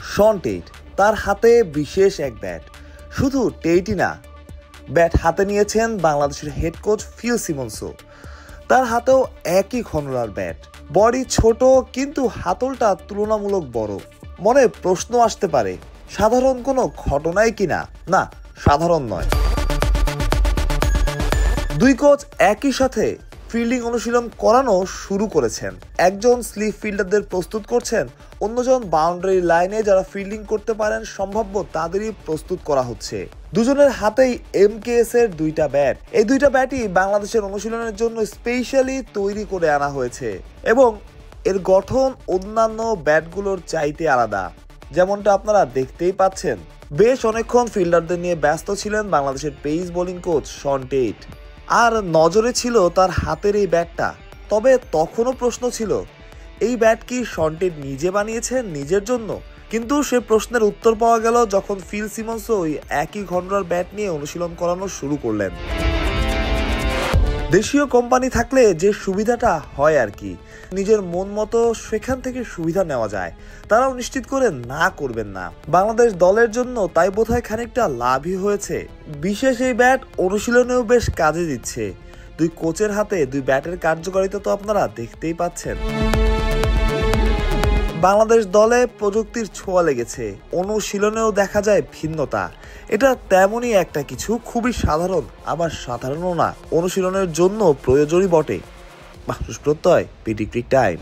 শন TET, তার হাতে বিশেষ এক ব্যাট। শুধু টেটই না, ব্যাট হাতে নিয়েছেন বাংলাদেশের হেড কোচ ফিল সিমন্সও। তার হাতেও একই ঘনলার ব্যাট। বডি ছোট কিন্তু হাতলটা তুলনামূলক বড়। মনে প্রশ্ন আসতে পারে, সাধারণ কোনো ঘটনাই কিনা? না, সাধারণ নয়। দুই কোচ একই সাথে ফিল্ডিং অনুশীলন করানো শুরু করেছেন। একজন স্লিপ ফিল্ডারদের প্রস্তুত করছেন, অন্যজন বাউন্ডারি লাইনে যারা ফিল্ডিং করতে পারেন সম্ভাব্য তাদেরই প্রস্তুত করা হচ্ছে। দুজনের হাতেই MKS এর দুইটা ব্যাট। এই দুইটা ব্যাটই বাংলাদেশের অনুশীলনের জন্য স্পেশালি তৈরি করে আনা হয়েছে এবং এর গঠন অন্যান্য ব্যাটগুলোর চাইতে আলাদা, যেমনটা আপনারা দেখতেই পাচ্ছেন। বেশ অনেকক্ষণ ফিল্ডারদের নিয়ে ব্যস্ত ছিলেন বাংলাদেশের pace bowling coach Shaun Tait, আর নজরে ছিল তার হাতের এই ব্যাটটা। তবে তখনও প্রশ্ন ছিল, এই ব্যাট কি শন টেট নিজে বানিয়েছেন নিজের জন্য? কিন্তু সে প্রশ্নের উত্তর পাওয়া গেল যখন ফিল সিমন্সও ওই একই ঘনলার ব্যাট নিয়ে অনুশীলন করানো শুরু করলেন। দেশীয় কোম্পানি থাকলে যে সুবিধাটা হয় আর কি, নিজের মন মতো সেখান থেকে সুবিধা নেওয়া যায়। তারাও নিশ্চিত করে না করবেন না। বাংলাদেশ দলের জন্য তাই বোধহয় খানিকটা লাভই হয়েছে। বিশেষ এই ব্যাট অনুশীলনেও বেশ কাজে দিচ্ছে। দুই কোচের হাতে দুই ব্যাটের কার্যকারিতা তো আপনারা দেখতেই পাচ্ছেন। বাংলাদেশ দলে প্রযুক্তির ছোঁয়া লেগেছে, অনুশীলনেও দেখা যায় ভিন্নতা। এটা তেমনই একটা কিছু, খুবই সাধারণ, আবার সাধারণও না। অনুশীলনের জন্য প্রয়োজনই বটে। বাহ, প্রত্যয় পিটি ক্রিক টাইম।